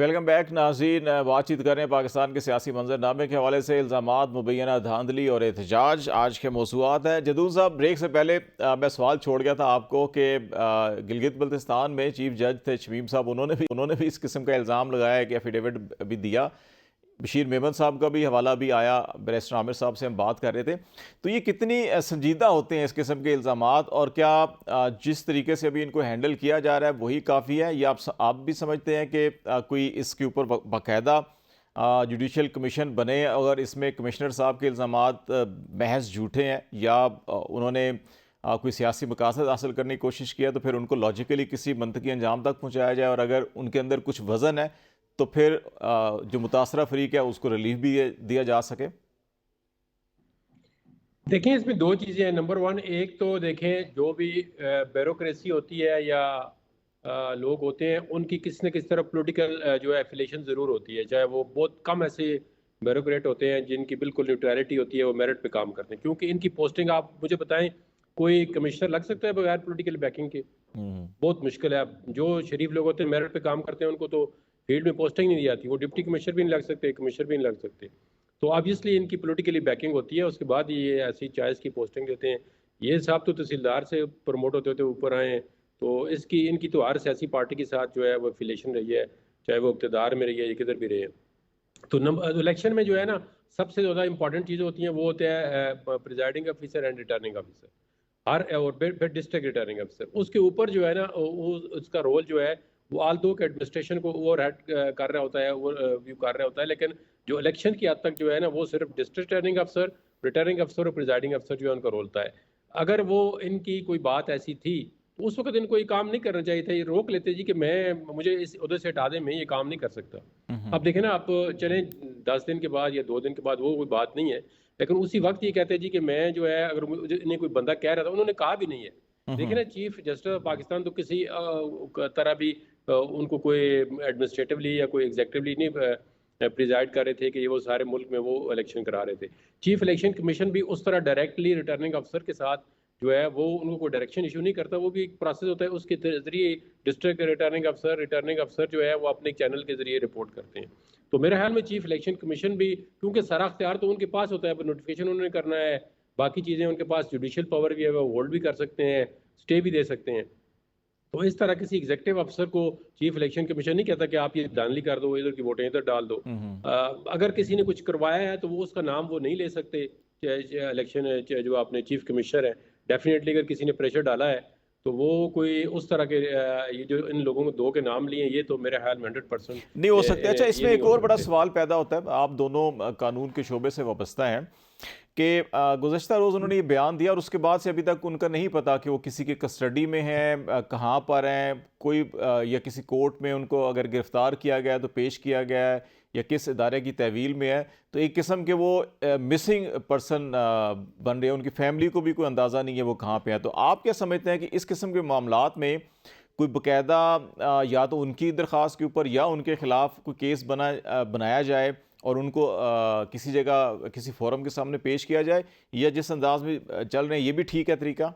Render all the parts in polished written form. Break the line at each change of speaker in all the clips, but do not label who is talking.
Welcome back नाज़रीन। बातचीत करें पाकिस्तान के सियासी मंजरनामे के हवाले से इल्ज़ामात, मुबैना धांधली और एहतजाज आज के मौज़ूआत हैं। जदून साहब, ब्रेक से पहले मैं सवाल छोड़ गया था आपको कि गिलगित बल्तिस्तान में चीफ जज थे शमीम साहब, उन्होंने भी इस किस्म का इल्ज़ाम लगाया कि एफिडेविट भी दिया। बशीर मेमन साहब का भी हवाला भी आया, बैरिस्टर आमिर साहब से हम बात कर रहे थे। तो ये कितनी संजीदा होते हैं इस किस्म के इल्ज़ामात, और क्या जिस तरीके से अभी इनको हैंडल किया जा रहा है वही काफ़ी है, या आप भी समझते हैं कि कोई इसके ऊपर बाकायदा जुडिशल कमीशन बने, अगर इसमें कमिश्नर साहब के इल्ज़ामात महज झूठे हैं या उन्होंने कोई सियासी मकासद हासिल करने की कोशिश किया, तो फिर उनको लॉजिकली किसी मंतकी अंजाम तक पहुँचाया जाए, और अगर उनके अंदर कुछ वज़न है तो फिर जो मुतासरा फरीक है उसको रिलीफ भी दिया जा सके।
देखें, इसमें दो चीज़ें हैं। नंबर वन, एक तो देखें जो भी ब्यूरोक्रेसी होती है या लोग होते हैं, उनकी किसी न किसी तरह पॉलिटिकल जो है एफिलेशन ज़रूर होती है। चाहे वो बहुत कम ऐसे ब्यूरोक्रेट होते हैं जिनकी बिल्कुल न्यूट्रलिटी होती है, वो मेरिट पे काम करते हैं। क्योंकि इनकी पोस्टिंग, आप मुझे बताएं, कोई कमिश्नर लग सकता है बगैर पॉलिटिकल बैकिंग के? बहुत मुश्किल है। जो शरीफ लोग होते हैं, मेरिट पे काम करते हैं, उनको तो फील्ड में पोस्टिंग नहीं दी जाती। वो डिप्टी कमिश्नर भी नहीं लग सकते, कमिश्नर भी नहीं लग सकते। तो ऑब्वियसली इनकी पॉलिटिकली बैकिंग होती है, उसके बाद ये ऐसी चॉइस की पोस्टिंग देते हैं। ये साहब तो तहसीलदार से प्रमोट होते होते ऊपर आए हैं, तो इनकी तो हर सियासी पार्टी के साथ जो है वो एफिलेशन रही है, चाहे वो इक़्तिदार में रही है या किधर भी रहे हैं। तो इलेक्शन में जो है ना, सबसे ज़्यादा इंपॉर्टेंट चीज़ें होती हैं, वो होते हैं presiding officer and returning officer, हर और फिर डिस्ट्रिक्ट रिटर्निंग ऑफिसर। उसके ऊपर जो है ना, उसका रोल जो है वो आल दो के एडमिनिस्ट्रेशन को ओवर हेड कर रहा होता है, ओवर व्यू कर रहा होता है, लेकिन जो इलेक्शन की हद तक जो है ना, वो सिर्फ डिस्ट्रिक्ट रिटर्निंग अफसर और प्रिजाइडिंग अफसर जो है उनका रोल होता है। अगर वो इनकी कोई बात ऐसी थी तो उस वक्त इनको ये काम नहीं करना चाहिए था। ये रोक लेते जी कि मुझे इस उधर से हटा दें, मैं ये काम नहीं कर सकता। अब देखें ना, आप चलें 10 दिन के बाद या 2 दिन के बाद, वो कोई बात नहीं है, लेकिन उसी वक्त ये कहते हैं जी कि मैं जो है, अगर मुझे इन्हें कोई बंदा कह रहा था, उन्होंने कहा भी नहीं है। देखिए ना, चीफ जस्टिस ऑफ पाकिस्तान तो किसी तरह भी उनको कोई एडमिनिस्ट्रेटिवली या कोई एग्जेक्टिवली नहीं प्रिजाइड कर रहे थे कि ये वो सारे मुल्क में वो इलेक्शन करा रहे थे। चीफ इलेक्शन कमीशन भी उस तरह डायरेक्टली रिटर्निंग अफसर के साथ जो है वो उनको कोई डायरेक्शन इशू नहीं करता। वो भी एक प्रोसेस होता है, उसके जरिए डिस्ट्रिक्ट रिटर्निंग अफसर जो है वो अपने चैनल के जरिए रिपोर्ट करते हैं। तो मेरे ख्याल में चीफ इलेक्शन कमीशन भी, क्योंकि सारा अख्तियार तो उनके पास होता है, नोटिफिकेशन उन्होंने करना है, बाकी चीज़ें उनके पास, जुडिशियल पावर भी है, वो होल्ड भी कर सकते हैं, स्टे भी दे सकते हैं। तो इस तरह किसी एग्जेक्टिव अफसर को चीफ इलेक्शन कमीशन नहीं कहता कि आप ये धांधली कर दो, इधर की वोटें इधर डाल दो। अगर किसी ने कुछ करवाया है तो वो उसका नाम वो नहीं ले सकते। इलेक्शन जो अपने चीफ कमिश्नर है, डेफिनेटली अगर किसी ने प्रेशर डाला है तो वो कोई उस तरह के ये जो इन लोगों को दो के नाम लिए, ये तो मेरे ख्याल में 100%
नहीं हो सकते। अच्छा,
ये
इसमें
नहीं
एक
हो
और बड़ा
सकते।
सवाल पैदा होता है, आप दोनों कानून के शोबे से वाबस्ता हैं, कि गुज़श्ता रोज़ उन्होंने ये बयान दिया और उसके बाद से अभी तक उनका नहीं पता कि वो किसी के कस्टडी में हैं, कहाँ पर हैं, कोई या किसी कोर्ट में उनको अगर गिरफ़्तार किया गया है तो पेश किया गया है, या किस इदारे की तहवील में है। तो एक किस्म के वो मिसिंग पर्सन बन रहे हैं, उनकी फैमिली को भी कोई अंदाज़ा नहीं है वो कहाँ पे है। तो आप क्या समझते हैं कि इस किस्म के मामलात में कोई बाकायदा या तो उनकी दरख्वास्त के ऊपर या उनके ख़िलाफ़ कोई केस बनाया जाए और उनको किसी जगह किसी फोरम के सामने पेश किया जाए, या जिस अंदाज में चल रहे हैं ये भी ठीक है तरीका?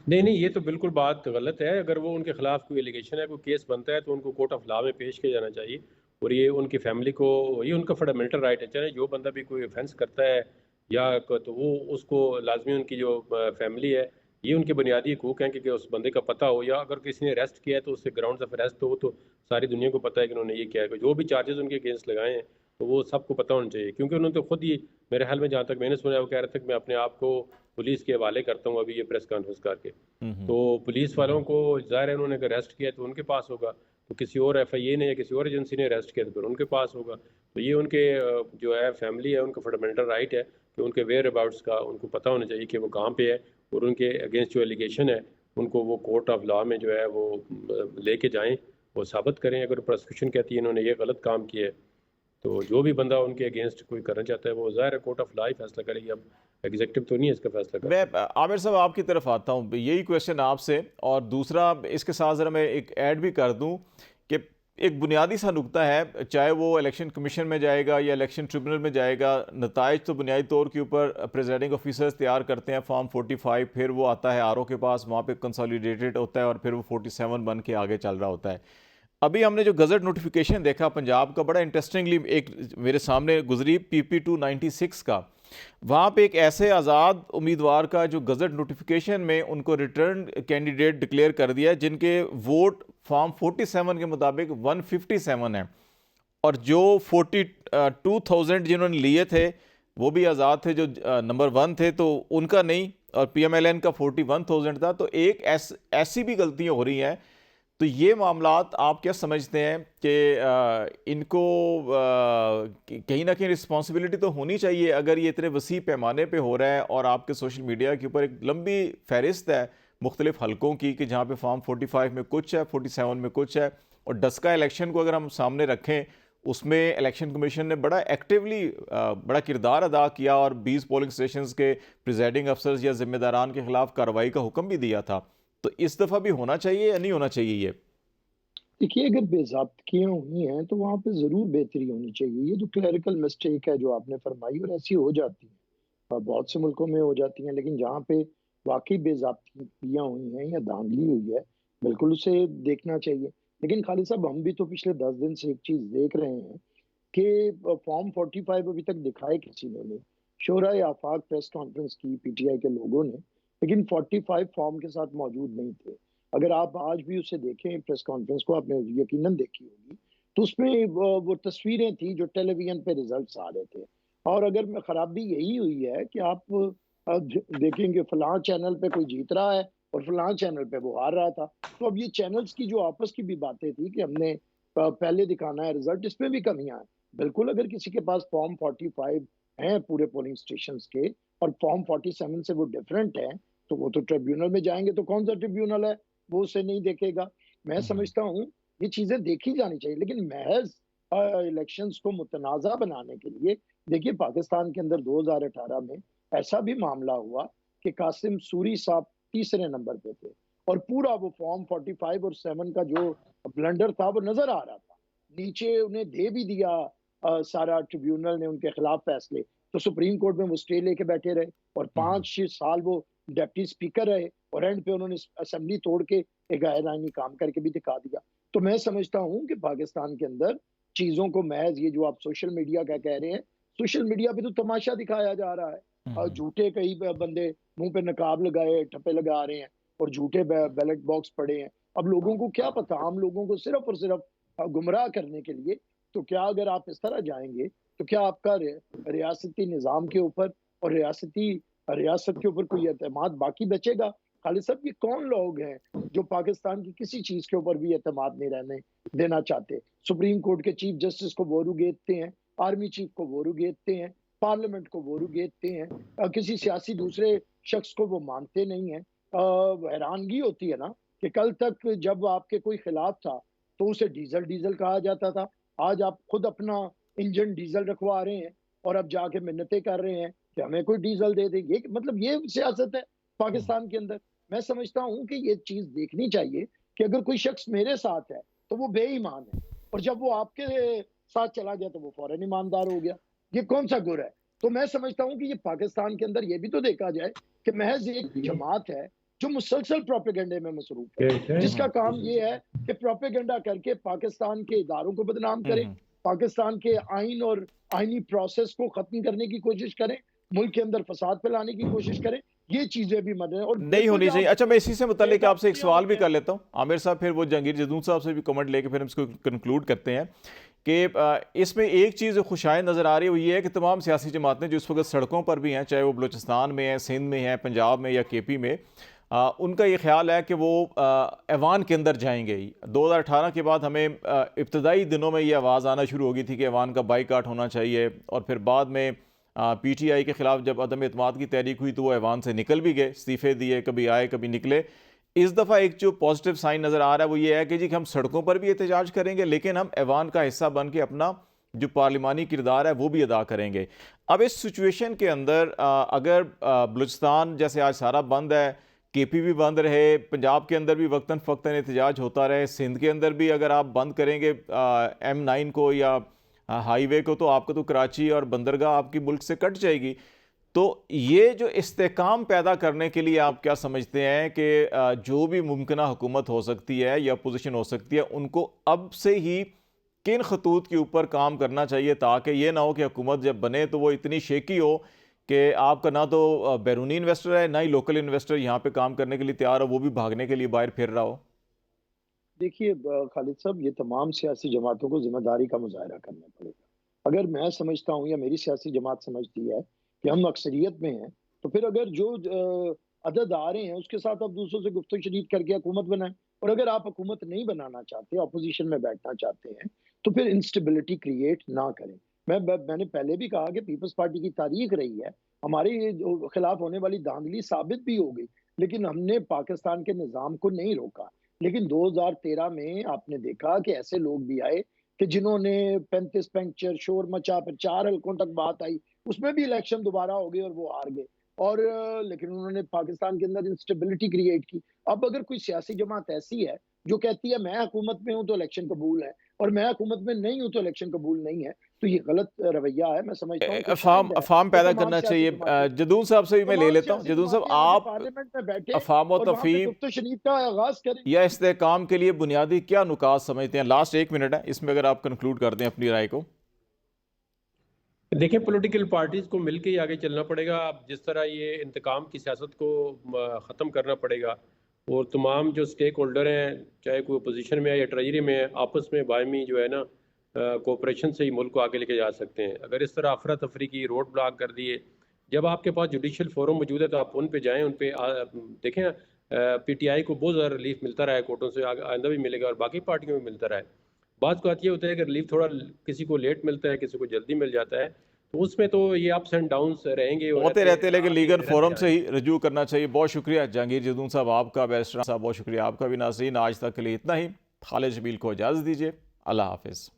नहीं नहीं, ये तो बिल्कुल बात गलत है। अगर वो उनके खिलाफ कोई एलिगेशन है, कोई केस बनता है, तो उनको कोर्ट ऑफ लॉ में पेश किया जाना चाहिए। और ये उनकी फैमिली को, ये उनका फंडामेंटल राइट है। चाहे जो बंदा भी कोई ऑफेंस करता है तो वो उसको लाजमी, उनकी जो फैमिली है, ये उनके बुनियादी हकूक हैं कि उस बंदे का पता हो, या अगर किसी ने अरेस्ट किया है तो उससे ग्राउंड ऑफ अरेस्ट हो, तो सारी दुनिया को पता है कि उन्होंने ये किया है। जो भी चार्जेस उनके अगेंस्ट लगाए हैं तो वो सबको पता होना चाहिए। क्योंकि उन्होंने तो खुद ही, मेरे ख्याल में जहाँ तक मैंने सुना, वो कह रहे थे कि मैं अपने आप को पुलिस के हवाले करता हूँ अभी ये प्रेस कॉन्फ्रेंस करके। तो पुलिस वालों को ज़ाहिर है, उन्होंने अगर अरेस्ट किया तो उनके पास होगा, तो किसी और FIA ने या किसी और एजेंसी ने अरेस्ट किया तो फिर उनके पास होगा। तो ये उनके जो है फैमिली है, उनका फंडामेंटल राइट है कि उनके वेयर अबाउट्स का उनको पता होना चाहिए कि वो कहाँ पे है, और उनके अगेंस्ट जो एलिगेशन है उनको वो कोर्ट ऑफ लॉ में जो है वो लेके जाएं, वो साबित करें। अगर प्रोसिक्यूशन कहती है इन्होंने ये गलत काम किया है, तो जो भी बंदा उनके अगेंस्ट कोई करना चाहता है, वो ज़ाहिर है कोर्ट ऑफ लॉ ही फैसला करेगी। अब एग्जीक्यूटिव तो नहीं है इसका फैसला कर
मैं
सकती।
आमिर साहब आपकी तरफ आता हूँ, यही क्वेश्चन आपसे। और दूसरा इसके साथ ज़रा मैं एक ऐड भी कर दूँ कि एक बुनियादी सा नुक्ता है, चाहे वो इलेक्शन कमीशन में जाएगा या इलेक्शन ट्रिब्यूनल में जाएगा, नताइज तो बुनियादी तौर के ऊपर प्रेसिडिंग ऑफिसर्स तैयार करते हैं, फॉर्म 45, फिर वो आता है RO के पास, वहाँ पे कंसोलिडेटेड होता है और फिर वो 47 बन के आगे चल रहा होता है। अभी हमने जो गज़ट नोटिफिकेशन देखा पंजाब का, बड़ा इंटरेस्टिंगली एक मेरे सामने गुजरी PP296 का, वहाँ पे एक ऐसे आज़ाद उम्मीदवार का जो गज़ट नोटिफिकेशन में उनको रिटर्न कैंडिडेट डिक्लेयर कर दिया है, जिनके वोट फॉर्म 47 के मुताबिक 157 है, और जो 42,000 जिन्होंने लिए थे वो भी आज़ाद थे, जो नंबर 1 थे तो उनका नहीं, और PMLN का 41,000 था। तो एक ऐसी भी गलतियाँ हो रही हैं। तो ये मामलात आप क्या समझते हैं कि इनको कहीं ना कहीं रिस्पॉन्सिबिलिटी तो होनी चाहिए, अगर ये इतने वसी पैमाने पे हो रहा है और आपके सोशल मीडिया के ऊपर एक लंबी फहरिस्त है मुख्तलिफ हलकों की कि जहाँ पे फॉर्म 45 में कुछ है, 47 में कुछ है, और डस्का इलेक्शन को अगर हम सामने रखें, उसमें इलेक्शन कमीशन ने बड़ा एक्टिवली बड़ा किरदार अदा किया और 20 पोलिंग स्टेशंस के प्रिजाइडिंग अफसर्स या जिम्मेदारान के खिलाफ कार्रवाई का हुक्म भी दिया था। तो इस दफ़ा भी होना चाहिए या नहीं होना चाहिए ये?
देखिए, अगर बेज़ाब्तियाँ हुई हैं, तो वहाँ पे ज़रूर बेहतरी होनी चाहिए। ये जो क्लेरिकल मिस्टेक है जो आपने फरमाई, और ऐसी हो जाती है बहुत से मुल्कों में हो जाती हैं, लेकिन जहाँ पे वाक़ई बेज़ाब्तियाँ हुई हैं या धांधली हुई है, बिल्कुल उसे देखना चाहिए। लेकिन खालिद साहब, हम भी तो पिछले 10 दिन से एक चीज़ देख रहे हैं कि फॉर्म 45 अभी तक दिखाए किसी ने नहीं। शोराए आफाक प्रेस कॉन्फ्रेंस की पीटीआई के लोगों ने, लेकिन 45 फॉर्म के साथ मौजूद नहीं थे। अगर आप आज भी उसे देखें प्रेस कॉन्फ्रेंस को, आपने यकीनन देखी होगी, तो उसमें वो तस्वीरें थी जो टेलीविजन पे रिजल्ट्स आ रहे थे। और अगर मैं खराबी यही हुई है कि आप देखेंगे फलां चैनल पे कोई जीत रहा है और फलां चैनल पे वो हार रहा था। तो अब ये चैनल्स की जो आपस की भी बातें थी कि हमने पहले दिखाना है रिजल्ट, इसमें भी कमियां हैं। बिल्कुल, अगर किसी के पास फॉर्म 45 हैं पूरे पोलिंग स्टेशन के और फॉर्म 47 से वो डिफरेंट है, तो वो तो ट्रिब्यूनल में जाएंगे। तो कौन सा ट्रिब्यूनल है वो उसे नहीं देखेगा। मैं समझता हूँ ये चीजें देखी जानी चाहिए, लेकिन महज इलेक्शंस को मुतनाज़ा बनाने के लिए, देखिए पाकिस्तान के अंदर 2018 में ऐसा भी मामला हुआ कि कासिम सूरी साहब तीसरे नंबर पे थे और पूरा वो फॉर्म 45 और 7 का जो ब्लंडर था वो नजर आ रहा था। नीचे उन्हें दे भी दिया सारा, ट्रिब्यूनल ने उनके खिलाफ फैसले, तो सुप्रीम कोर्ट में वो स्टे लेके बैठे रहे और 5-6 साल वो डिप्टी स्पीकर रहे और एंड पे उन्होंने असेंबली तोड़ के एक गैर आईनी काम करके भी दिखा दिया। तो मैं समझता हूँ कि पाकिस्तान के अंदर चीजों को महज ये जो आप सोशल मीडिया का कह रहे हैं, सोशल मीडिया पे तो तमाशा दिखाया जा रहा है। झूठे कई बंदे मुंह पे नकाब लगाए ठप्पे लगा रहे हैं और झूठे बैलेट बॉक्स पड़े हैं। अब लोगों को क्या पता, आम लोगों को सिर्फ और सिर्फ गुमराह करने के लिए। तो क्या अगर आप इस तरह जाएंगे तो क्या आपका रियासती निज़ाम के ऊपर और रियासत के ऊपर कोई एतमाद बाकी बचेगा? खालिद साहब, ये कौन लोग हैं जो पाकिस्तान की किसी चीज के ऊपर भी एतमाद नहीं रहने देना चाहते? सुप्रीम कोर्ट के चीफ जस्टिस को वो रुगेदते हैं, आर्मी चीफ को वो रुगेदते हैं, पार्लियामेंट को वो रुगेदते हैं, किसी सियासी दूसरे शख्स को वो मानते नहीं है। हैरानगी होती है ना कि कल तक जब आपके कोई खिलाफ था तो उसे डीजल डीजल कहा जाता था। आज आप खुद अपना इंजन डीजल रखवा रहे हैं और अब जाके मिन्नतें कर रहे हैं कि हमें कोई डीजल दे दे। ये मतलब ये सियासत है पाकिस्तान के अंदर। मैं समझता हूं कि ये चीज देखनी चाहिए कि अगर कोई शख्स मेरे साथ है तो वो बेईमान है, और जब वो आपके साथ चला गया तो वो फौरन ईमानदार हो गया। ये कौन सा गुर है? तो मैं समझता हूं कि ये पाकिस्तान के अंदर ये भी तो देखा जाए कि महज एक जमात है जो मुसलसल प्रोपेगेंडे में मसरूफ है, जिसका काम ये है कि प्रोपेगेंडा करके पाकिस्तान के इदारों को बदनाम करें, पाकिस्तान के आइन और आइनी प्रोसेस को खत्म करने की कोशिश करें, मुल्क के अंदर फसाद फैलाने की कोशिश करें। ये चीजें भी मदद और
नहीं होनी चाहिए। अच्छा, मैं इसी से मुतालिक आपसे एक सवाल भी कर लेता हूँ आमिर साहब, फिर वो जहांगीर जदून साहब से भी कमेंट लेके फिर हम इसको कंक्लूड करते हैं कि इसमें एक चीज़ जो खुशाइन नज़र आ रही है वो ये है कि तमाम सियासी जमातें जो इस वक्त सड़कों पर भी हैं, चाहे वो बलूचिस्तान में है, सिंध में है, पंजाब में या KP में, उनका ये ख्याल है कि वो ऐवान के अंदर जाएंगे। 2018 के बाद हमें इब्तदाई दिनों में ये आवाज़ आना शुरू हो गई थी कि ऐवान का बाइकाट होना चाहिए, और फिर बाद में PTI के ख़िलाफ़ जब अदम एतमाद की तहरीक हुई तो वो ऐवान से निकल भी गए, इस्तीफ़े दिए, कभी आए कभी निकले। इस दफ़ा एक जो पॉजिटिव साइन नज़र आ रहा है वो ये है कि जी हम सड़कों पर भी एहतजाज करेंगे, लेकिन हम ऐवान का हिस्सा बन के अपना जो पार्लिमानी किरदार है वो भी अदा करेंगे। अब इस सिचुएशन के अंदर अगर बलूचिस्तान जैसे आज सारा बंद है, KP भी बंद रहे, पंजाब के अंदर भी वक्तन फ़क्तन एहतजाज होता रहे, सिंध के अंदर भी अगर आप बंद करेंगे M9 को या हाईवे को, तो आपको तो कराची और बंदरगाह आपकी मुल्क से कट जाएगी। तो ये जो इस्तेकाम पैदा करने के लिए आप क्या समझते हैं कि जो भी मुमकिना हुकूमत हो सकती है या अपोजिशन हो सकती है, उनको अब से ही किन खतूत के ऊपर काम करना चाहिए ताकि ये ना हो कि हुकूमत जब बने तो वो इतनी शेकी हो कि आपका ना तो बैरूनी इन्वेस्टर है, ना ही लोकल इन्वेस्टर यहाँ पे काम करने के लिए तैयार हो, वो भी भागने के लिए बाहर फिर रहा हो?
देखिए खालिद साहब, ये तमाम सियासी जमातों को जिम्मेदारी का मुजाहरा करना पड़ेगा। अगर मैं समझता हूँ या मेरी सियासी जमात समझती है कि हम अक्सरियत में हैं, तो फिर अगर जो अदद आ रहे हैं उसके साथ आप दूसरों से गुफ्तगू शरीक करके हुकूमत बनाएं। और अगर आप हुकूमत नहीं बनाना चाहते, अपोजिशन में बैठना चाहते हैं, तो फिर इंस्टेबिलिटी क्रिएट ना करें। मैंने पहले भी कहा कि पीपल्स पार्टी की तारीख रही है, हमारे ये जो खिलाफ होने वाली धांधली साबित भी हो गई, लेकिन हमने पाकिस्तान के निज़ाम को नहीं रोका। लेकिन 2013 में आपने देखा कि ऐसे लोग भी आए कि जिन्होंने 35 पंक्चर शोर मचा, फिर 4 हलकों तक बात आई, उसमें भी इलेक्शन दोबारा हो गए और वो हार गए। और लेकिन उन्होंने पाकिस्तान के अंदर इंस्टेबिलिटी क्रिएट की। अब अगर कोई सियासी जमात ऐसी है जो कहती है मैं हुकूमत में हूं तो इलेक्शन कबूल है, और मैं हुकूमत में नहीं हूं तो इलेक्शन कबूल नहीं है, तो ये गलत रवैया है। मैं समझता हूँ कि
अफाम
शायद है
अफाम
कि
पैदा करना चाहिए। जदून साहब से भी मैं ले लेता हूँ। जदून साहब,
आके
आप
पार्लियामेंट में बैठे
अफाम और
और वहां पे
तफहीम
गुफ्तगू शरीफ का आगाज करें।
या इस्तेकाम के लिए बुनियादी क्या नुकात समझते हैं? लास्ट 1 मिनट है, इसमें अगर आप कंक्लूड कर दें अपनी राय को।
देखिए, पॉलिटिकल पार्टीज़ को मिलके ही आगे चलना पड़ेगा। अब जिस तरह ये इंतकाम की सियासत को ख़त्म करना पड़ेगा, और तमाम जो स्टेक होल्डर हैं, चाहे कोई अपोजिशन में है या ट्रेजरी में है, आपस में बायमी जो है ना कोऑपरेशन से ही मुल्क को आगे लेके जा सकते हैं। अगर इस तरह अफरा तफरी की रोड ब्लॉक कर दिए, जब आपके पास जुडिशल फोरम मौजूद है तो आप उन पे जाएं, उन पे देखें। पीटीआई को बहुत ज़्यादा रिलीफ मिलता रहा है कोर्टों से, आइंदा भी मिलेगा, और बाकी पार्टियों में मिलता रहा है। बात को ये होता है कि रिलीफ थोड़ा किसी को लेट मिलता है, किसी को जल्दी मिल जाता है, तो उसमें तो ये अप्स एंड डाउन्स रहेंगे और
होते रहते हैं, लेकिन
आगे
लीगल
रहते
फोरम से ही
आएंगे।
रजू करना चाहिए। बहुत शुक्रिया जहांगीर जदून साहब आपका, बैरिस्टर साहब बहुत शुक्रिया आपका भी। नाज़रीन, आज तक के लिए इतना ही। खालिद शबील को इजाज़त दीजिए। अल्लाह हाफिज़।